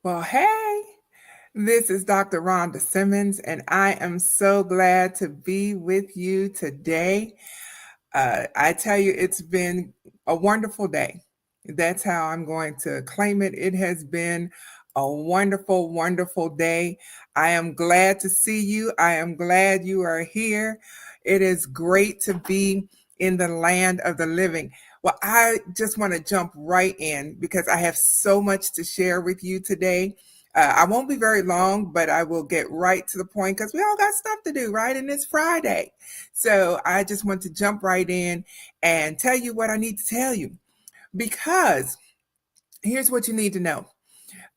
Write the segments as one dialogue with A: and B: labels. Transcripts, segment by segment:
A: Well, hey, this is Dr. Rhonda Simmons, and I am so glad to be with you today. I tell you, it's been a wonderful day. That's how I'm going to claim it. It has been a wonderful, wonderful day. I am glad to see you. I am glad you are here. It is great to be in the land of the living. Well, I just want to jump right in because I have so much to share with you today. I won't be very long, but I will get right to the point because we all got stuff to do, right? And it's Friday. So I just want to jump right in and tell you what I need to tell you because here's what you need to know.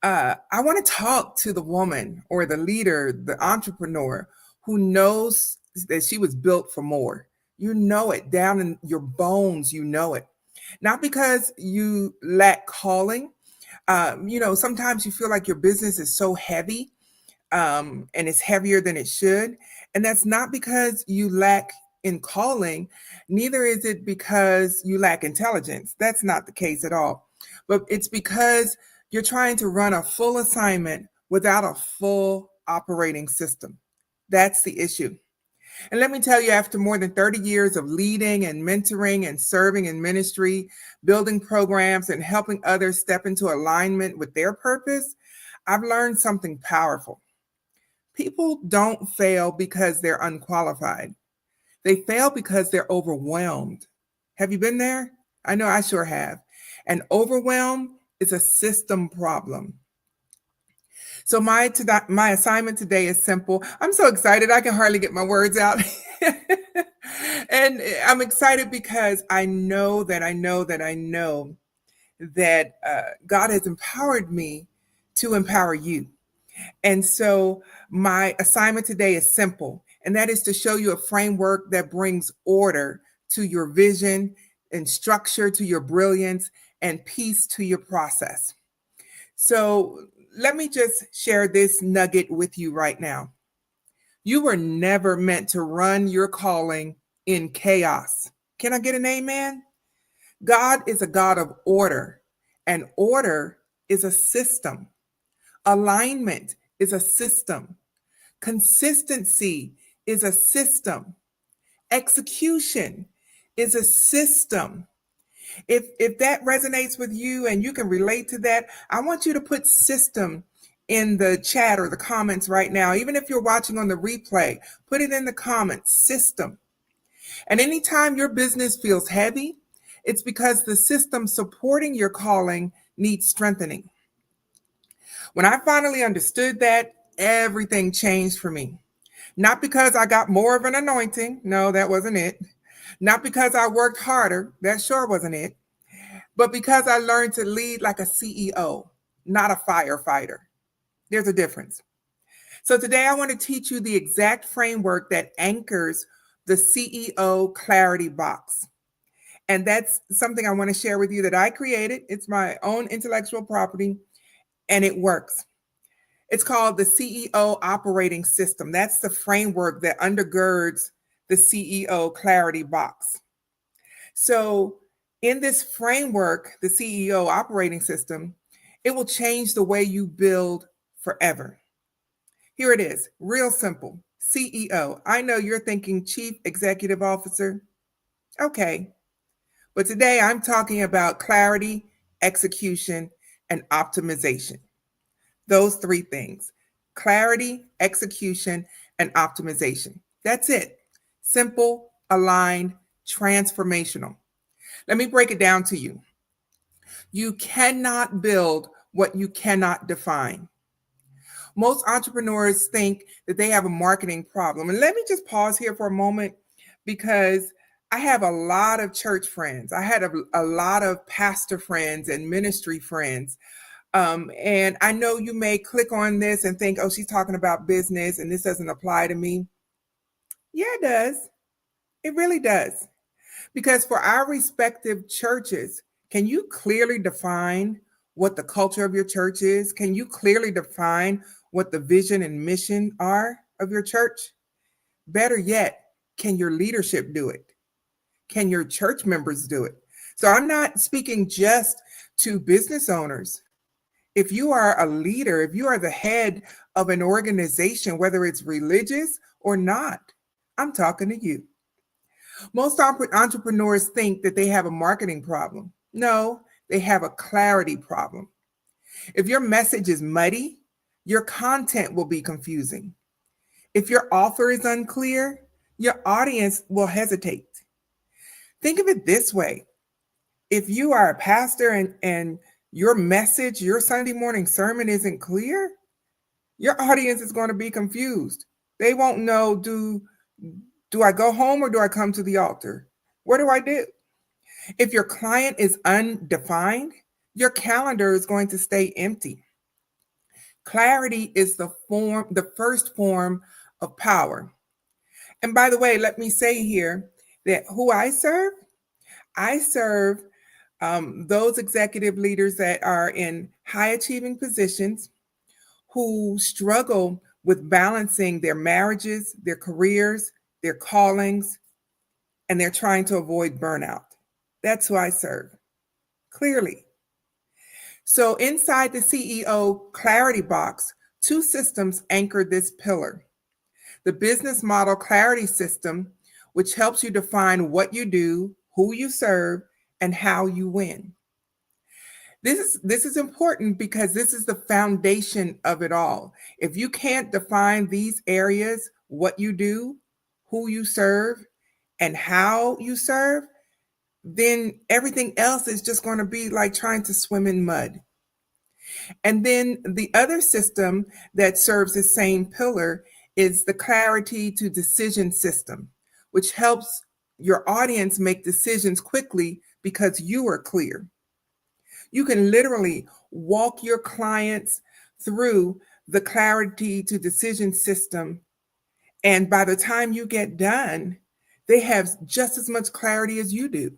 A: I want to talk to the woman or the leader, the entrepreneur who knows that she was built for more. You know it down in your bones, you know it. Not because you lack calling. Sometimes you feel like your business is so heavy and it's heavier than it should. And that's not because you lack in calling, neither is it because you lack intelligence. That's not the case at all. But it's because you're trying to run a full assignment without a full operating system. That's the issue. And let me tell you, after more than 30 years of leading and mentoring and serving in ministry, building programs, and helping others step into alignment with their purpose, I've learned something powerful. People don't fail because they're unqualified. They fail because they're overwhelmed. Have you been there? I know I sure have. And overwhelm is a system problem. So my assignment today is simple. I'm so excited I can hardly get my words out. And I'm excited because I know that God has empowered me to empower you. And so my assignment today is simple, and that is to show you a framework that brings order to your vision and structure to your brilliance and peace to your process. So let me just share this nugget with you right now. You were never meant to run your calling in chaos. Can I get an amen? God is a God of order, and order is a system. Alignment is a system. Consistency is a system. Execution is a system. If that resonates with you and you can relate to that, I want you to put system in the chat or the comments right now. Even if you're watching on the replay, put it in the comments, system. And anytime your business feels heavy, it's because the system supporting your calling needs strengthening. When I finally understood that, everything changed for me. Not because I got more of an anointing. No, that wasn't it. Not because I worked harder. That sure wasn't it. But because I learned to lead like a CEO, not a firefighter. There's a difference. So today I want to teach you the exact framework that anchors the CEO clarity box. And that's something I want to share with you that I created. It's my own intellectual property and it works. It's called the CEO operating system. That's the framework that undergirds the CEO clarity box. So, in this framework, the CEO operating system, it will change the way you build forever. Here it is, real simple. CEO. I know you're thinking Chief Executive Officer. Okay. But today I'm talking about clarity, execution, and optimization. Those three things: clarity, execution, and optimization. That's it. Simple, aligned, transformational. Let me break it down to you. You cannot build what you cannot define. Most entrepreneurs think that they have a marketing problem. And let me just pause here for a moment because I have a lot of church friends. I had a lot of pastor friends and ministry friends. And I know you may click on this and think, oh, she's talking about business and this doesn't apply to me. Yeah, it does. It really does. Because for our respective churches, can you clearly define what the culture of your church is? Can you clearly define what the vision and mission are of your church? Better yet, can your leadership do it? Can your church members do it? So I'm not speaking just to business owners. If you are a leader, if you are the head of an organization, whether it's religious or not, I'm talking to you. Most entrepreneurs think that they have a marketing problem. No, they have a clarity problem. If your message is muddy, your content will be confusing. If your offer is unclear, your audience will hesitate. Think of it this way: if you are a pastor and your message, your Sunday morning sermon isn't clear, your audience is going to be confused. They won't know, do I go home or do I come to the altar? What do I do? If your client is undefined, your calendar is going to stay empty. Clarity is the first form of power. And by the way, let me say here that who I serve those executive leaders that are in high achieving positions who struggle with balancing their marriages, their careers, their callings, and they're trying to avoid burnout. That's who I serve, clearly. So inside the CEO Clarity Box, two systems anchor this pillar. The business model clarity system, which helps you define what you do, who you serve, and how you win. This is important because this is the foundation of it all. If you can't define these areas, what you do, who you serve, and how you serve, then everything else is just going to be like trying to swim in mud. And then the other system that serves the same pillar is the clarity to decision system, which helps your audience make decisions quickly because you are clear. You can literally walk your clients through the clarity to decision system. And by the time you get done, they have just as much clarity as you do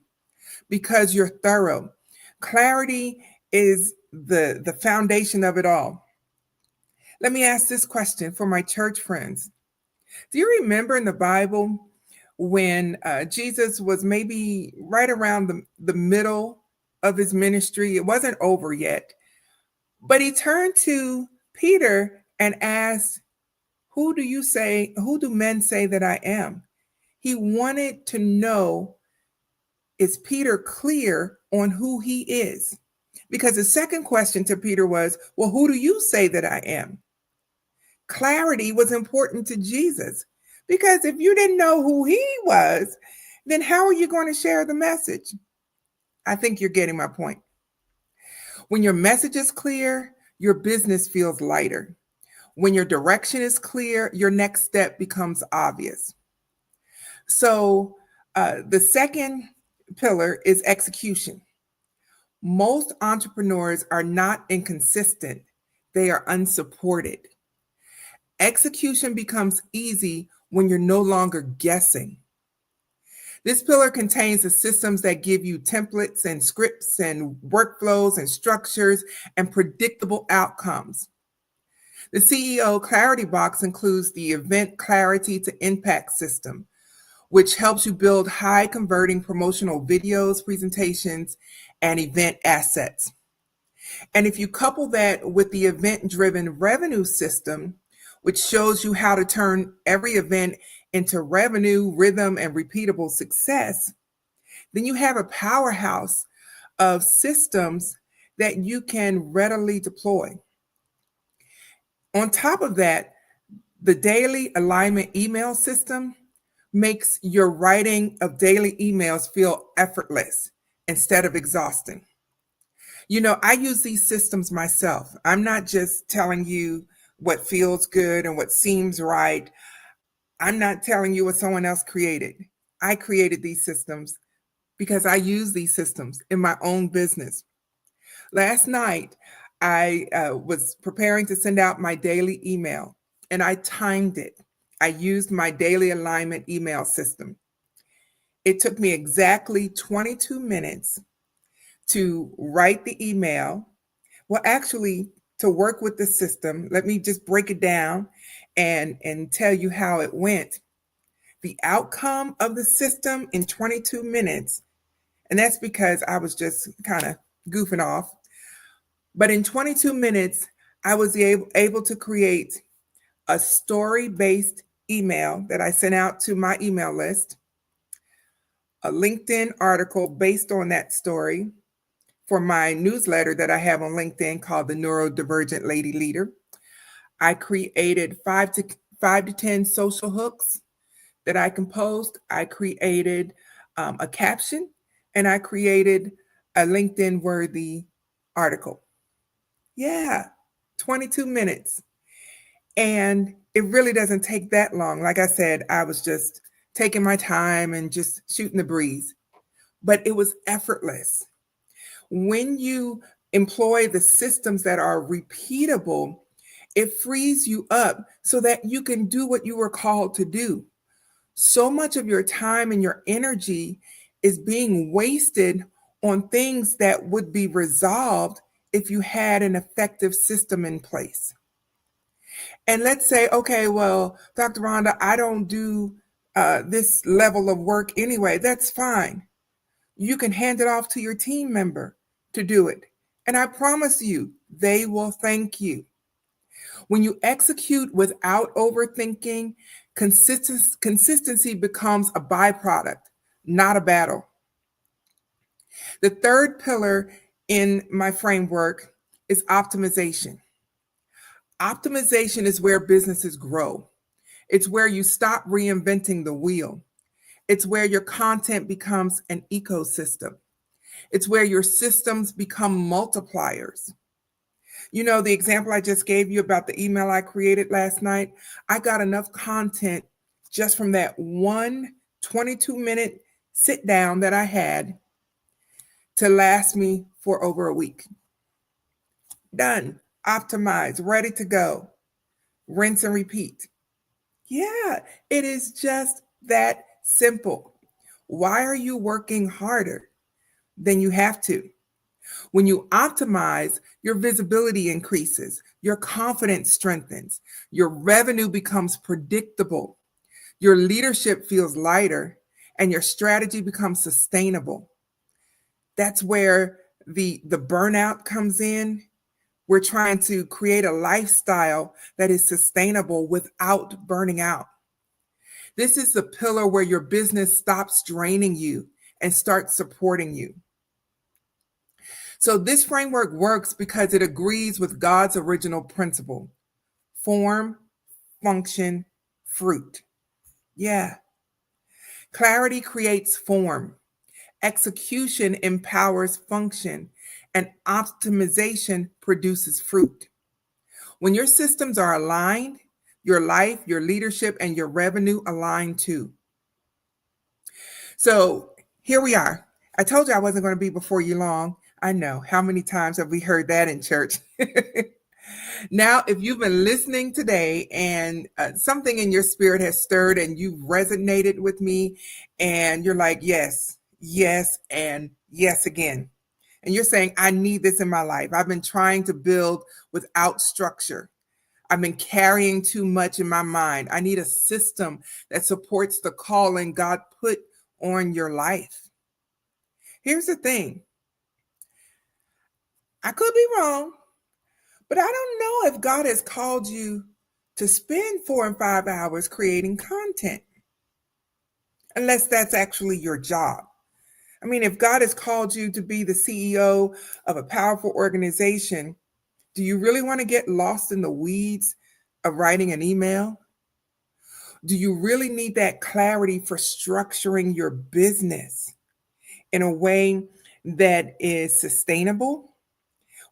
A: because you're thorough. Clarity is the foundation of it all. Let me ask this question for my church friends. Do you remember in the Bible when Jesus was maybe right around the middle of his ministry? It wasn't over yet, but he turned to Peter and asked, who do men say that I am? He wanted to know, is Peter clear on who he is? Because the second question to Peter was, well, who do you say that I am? Clarity was important to Jesus because if you didn't know who he was, then how are you going to share the message? I think you're getting my point. When your message is clear, your business feels lighter. When your direction is clear, your next step becomes obvious. So the second pillar is execution. Most entrepreneurs are not inconsistent, they are unsupported. Execution becomes easy when you're no longer guessing. This pillar contains the systems that give you templates and scripts and workflows and structures and predictable outcomes. The CEO Clarity Box includes the Event Clarity to Impact system, which helps you build high converting promotional videos, presentations, and event assets. And if you couple that with the event driven revenue system, which shows you how to turn every event into revenue, rhythm, and repeatable success, then you have a powerhouse of systems that you can readily deploy. On top of that, the daily alignment email system makes your writing of daily emails feel effortless instead of exhausting. You know, I use these systems myself. I'm not just telling you what feels good and what seems right. I'm not telling you what someone else created. I created these systems because I use these systems in my own business. Last night, I was preparing to send out my daily email and I timed it. I used my daily alignment email system. It took me exactly 22 minutes to write the email. Well, actually, to work with the system, let me just break it down and tell you how it went. The outcome of the system in 22 minutes, and that's because I was just kind of goofing off, But in 22 minutes, I was able to create a story based email that I sent out to my email list, a LinkedIn article based on that story for my newsletter that I have on LinkedIn called the Neurodivergent Lady Leader. I created five to 10 social hooks that I composed. I created a caption and I created a LinkedIn worthy article. Yeah, 22 minutes. And it really doesn't take that long. Like I said, I was just taking my time and just shooting the breeze, but it was effortless. When you employ the systems that are repeatable, it frees you up so that you can do what you were called to do. So much of your time and your energy is being wasted on things that would be resolved if you had an effective system in place. And let's say, okay, well, Dr. Rhonda, I don't do this level of work anyway. That's fine. You can hand it off to your team member to do it. And I promise you, they will thank you. When you execute without overthinking, consistency becomes a byproduct, not a battle. The third pillar in my framework is optimization. Optimization is where businesses grow. It's where you stop reinventing the wheel. It's where your content becomes an ecosystem. It's where your systems become multipliers. You know, the example I just gave you about the email I created last night, I got enough content just from that one 22-minute sit down that I had to last me for over a week. Done, optimized, ready to go, rinse and repeat. Yeah, it is just that simple. Why are you working harder than you have to? When you optimize, your visibility increases, your confidence strengthens, your revenue becomes predictable, your leadership feels lighter, and your strategy becomes sustainable. That's where the burnout comes in. We're trying to create a lifestyle that is sustainable without burning out. This is the pillar where your business stops draining you and starts supporting you. So this framework works because it agrees with God's original principle: form, function, fruit. Yeah. Clarity creates form, execution empowers function, and optimization produces fruit. When your systems are aligned, your life, your leadership, and your revenue align too. So here we are. I told you I wasn't going to be before you long. I know. How many times have we heard that in church? Now, if you've been listening today and something in your spirit has stirred and you've resonated with me and you're like, yes, yes, and yes again. And you're saying, I need this in my life. I've been trying to build without structure. I've been carrying too much in my mind. I need a system that supports the calling God put on your life. Here's the thing. I could be wrong, but I don't know if God has called you to spend 4 and 5 hours creating content, unless that's actually your job. I mean, if God has called you to be the CEO of a powerful organization, do you really want to get lost in the weeds of writing an email? Do you really need that clarity for structuring your business in a way that is sustainable,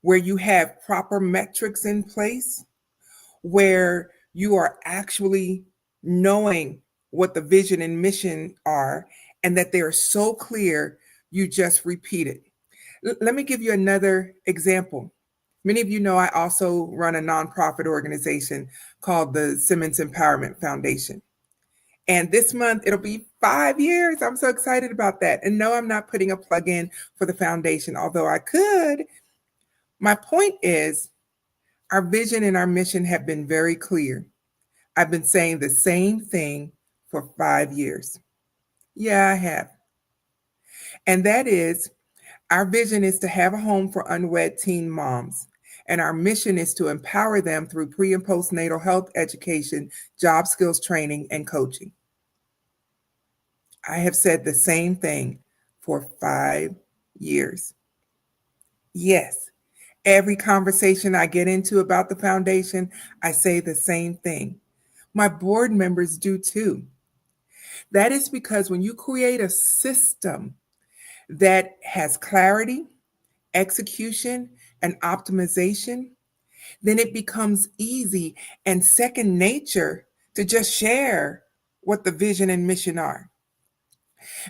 A: where you have proper metrics in place, where you are actually knowing what the vision and mission are, and that they are so clear, you just repeat it? Let me give you another example. Many of you know I also run a nonprofit organization called the Simmons Empowerment Foundation. And this month, it'll be 5 years. I'm so excited about that. And no, I'm not putting a plug in for the foundation, although I could. My point is, our vision and our mission have been very clear. I've been saying the same thing for 5 years. Yeah, I have. And that is, our vision is to have a home for unwed teen moms And our mission is to empower them through pre and postnatal health education, job skills training, and coaching. I have said the same thing for 5 years. Yes, every conversation I get into about the foundation, I say the same thing. My board members do too. That is because when you create a system that has clarity, execution, and optimization, then it becomes easy and second nature to just share what the vision and mission are.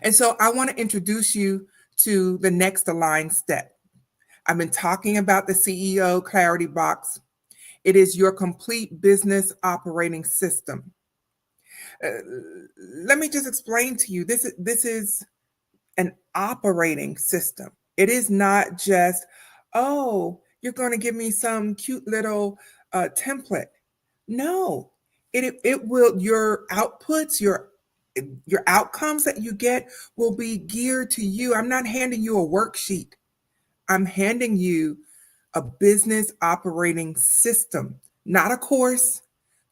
A: And so I want to introduce you to the next aligned step. I've been talking about the CEO Clarity Box. It is your complete business operating system. Uh, Let me just explain to you, this is an operating system. It is not just, oh, you're going to give me some cute little template. No, it will, your outputs, your outcomes that you get will be geared to you. I'm not handing you a worksheet. I'm handing you a business operating system, not a course,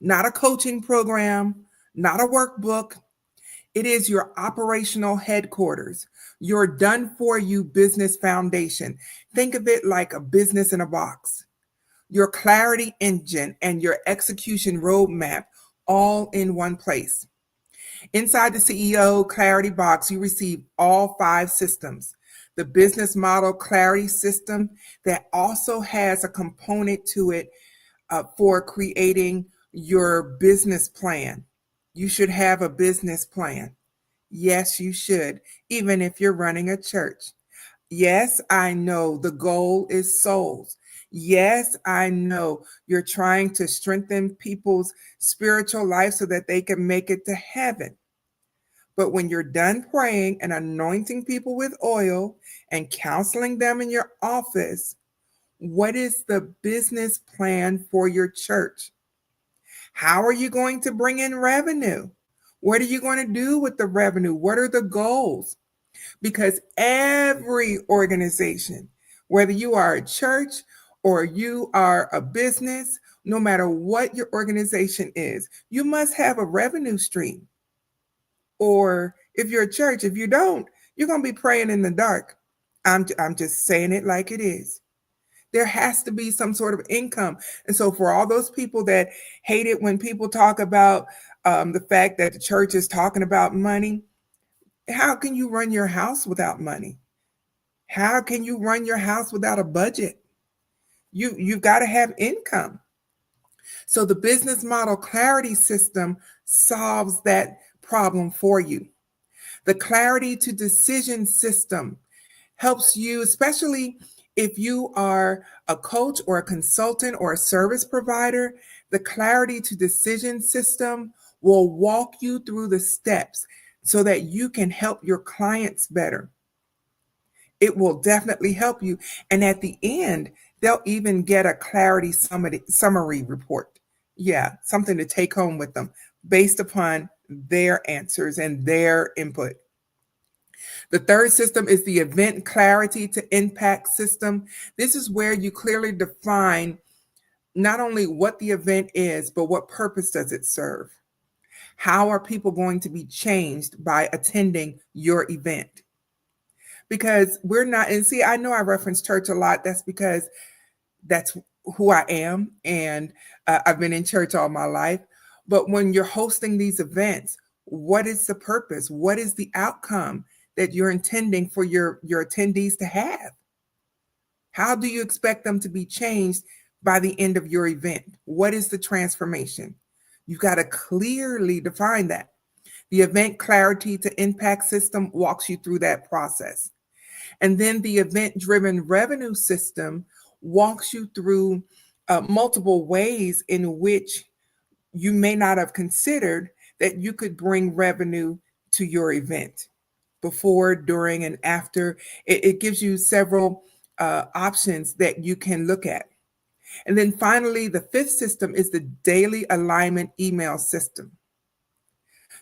A: not a coaching program, not a workbook. It is your operational headquarters, your done for you business foundation. Think of it like a business in a box, your clarity engine and your execution roadmap all in one place. Inside the CEO Clarity Box, you receive all 5 systems. The business model clarity system that also has a component to it for creating your business plan. You should have a business plan. Yes, you should, even if you're running a church. Yes, I know the goal is souls. Yes, I know you're trying to strengthen people's spiritual life so that they can make it to heaven. But when you're done praying and anointing people with oil and counseling them in your office, what is the business plan for your church? How are you going to bring in revenue? What are you going to do with the revenue? What are the goals? Because every organization, whether you are a church or you are a business, no matter what your organization is, you must have a revenue stream. Or if you're a church, if you don't, you're going to be praying in the dark. I'm just saying it like it is. There has to be some sort of income. And so, for all those people that hate it when people talk about the fact that the church is talking about money, how can you run your house without money? How can you run your house without a budget? You've got to have income. So the business model clarity system solves that problem for you. The clarity to decision system helps you, especially if you are a coach or a consultant or a service provider. The clarity to decision system will walk you through the steps so that you can help your clients better. It will definitely help you. And at the end, they'll even get a clarity summary report. Yeah, something to take home with them based upon their answers and their input. The third system is the event clarity to impact system. This is where you clearly define not only what the event is, but what purpose does it serve? How are people going to be changed by attending your event? Because we're not, and see, I know I reference church a lot. That's because that's who I am. And I've been in church all my life. But when you're hosting these events, what is the purpose? What is the outcome that you're intending for your attendees to have? How do you expect them to be changed by the end of your event? What is the transformation? You've got to clearly define that. The event clarity to impact system walks you through that process. And then the event driven revenue system walks you through multiple ways in which you may not have considered that you could bring revenue to your event before, during, and after. It gives you several options that you can look at. And then finally, the fifth system is the daily alignment email system.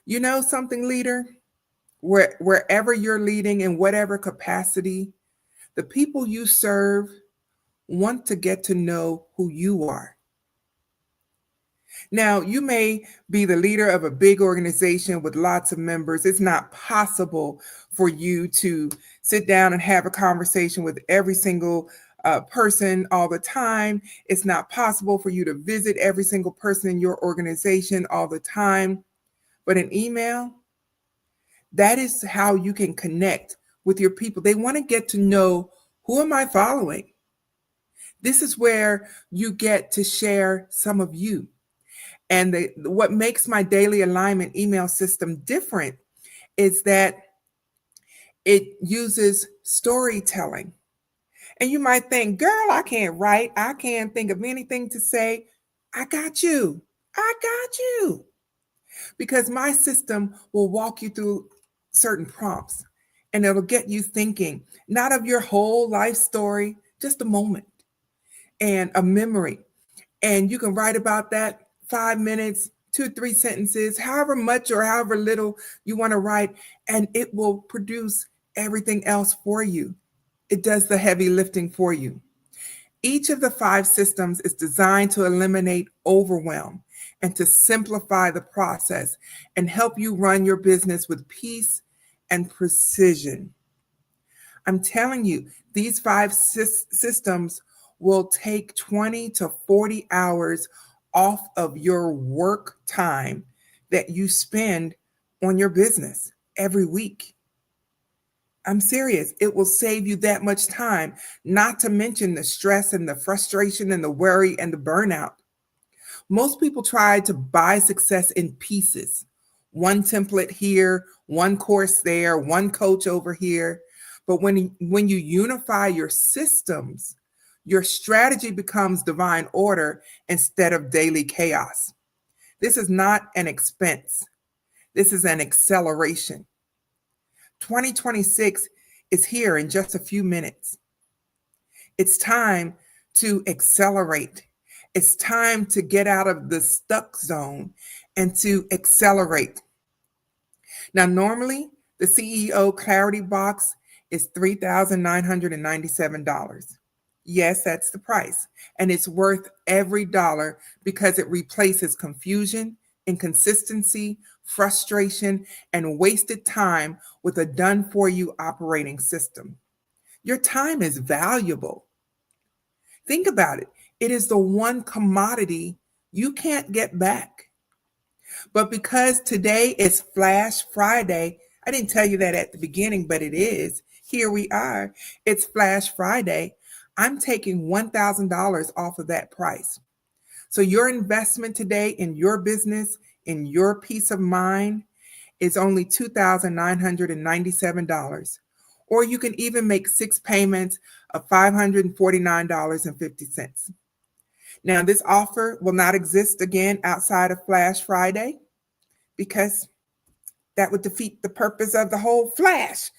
A: You know something, leader? Wherever you're leading in whatever capacity, the people you serve want to get to know who you are. Now, you may be the leader of a big organization with lots of members. It's not possible for you to sit down and have a conversation with every single person all the time. It's not possible for you to visit every single person in your organization all the time. But an email, that is how you can connect with your people. They want to get to know, who am I following? This is where you get to share some of you. And what makes my daily alignment email system different is that it uses storytelling. And you might think, girl, I can't write. I can't think of anything to say. I got you. I got you. Because my system will walk you through certain prompts and it'll get you thinking, not of your whole life story, just a moment and a memory. And you can write about that 5 minutes, 2 or 3 sentences, however much or however little you want to write, and it will produce everything else for you. It does the heavy lifting for you. Each of the 5 systems is designed to eliminate overwhelm and to simplify the process and help you run your business with peace and precision. I'm telling you, these 5 systems will take 20 to 40 hours off of your work time that you spend on your business every week. I'm serious. It will save you that much time, not to mention the stress and the frustration and the worry and the burnout. Most people try to buy success in pieces. One template here, one course there, one coach over here. But when you unify your systems, your strategy becomes divine order instead of daily chaos. This is not an expense. This is an acceleration. 2026 is here in just a few minutes. It's time to accelerate. It's time to get out of the stuck zone and to accelerate. Now, normally the CEO Clarity Box is $3,997. Yes, that's the price. And it's worth every dollar because it replaces confusion, inconsistency, frustration, and wasted time with a done for you operating system. Your time is valuable. Think about it. It is the one commodity you can't get back. But because today is Flash Friday, I didn't tell you that at the beginning, but it is. Here we are. It's Flash Friday. I'm taking $1,000 off of that price. So your investment today in your business, in your peace of mind, is only $2,997. Or you can even make 6 payments of $549.50. Now, this offer will not exist again outside of Flash Friday because that would defeat the purpose of the whole Flash.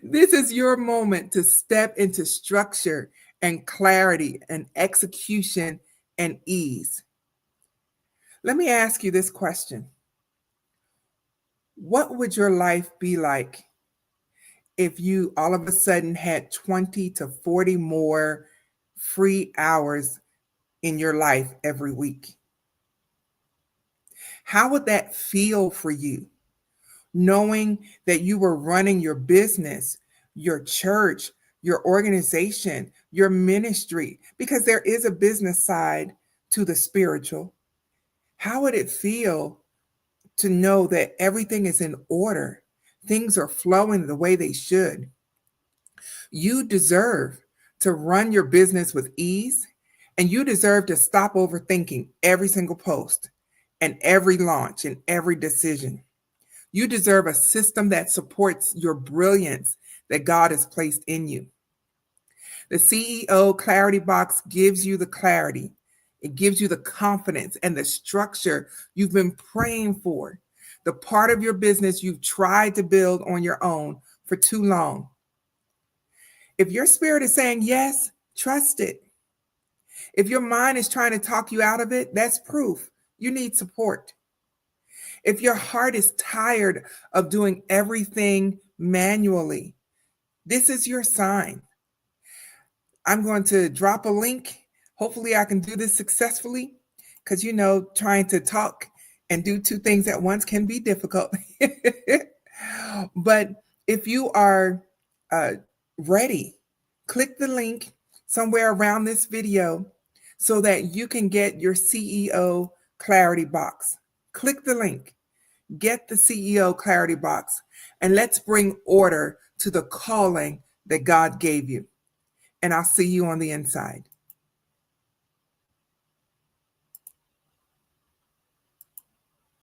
A: This is your moment to step into structure and clarity and execution and ease. Let me ask you this question. What would your life be like if you all of a sudden had 20 to 40 more free hours in your life every week? How would that feel for you? Knowing that you were running your business, your church, your organization, your ministry, because there is a business side to the spiritual. How would it feel to know that everything is in order? Things are flowing the way they should. You deserve to run your business with ease, and you deserve to stop overthinking every single post and every launch and every decision. You deserve a system that supports your brilliance that God has placed in you. The CEO Clarity Box gives you the clarity. It gives you the confidence and the structure you've been praying for, the part of your business you've tried to build on your own for too long. If your spirit is saying yes, trust it. If your mind is trying to talk you out of it, that's proof you need support. If your heart is tired of doing everything manually, this is your sign. I'm going to drop a link. Hopefully, I can do this successfully because, trying to talk and do two things at once can be difficult. But if you are uh, ready, click the link somewhere around this video so that you can get your CEO Clarity Box. Click the link, get the CEO Clarity Box, and let's bring order to the calling that God gave you. And I'll see you on the inside.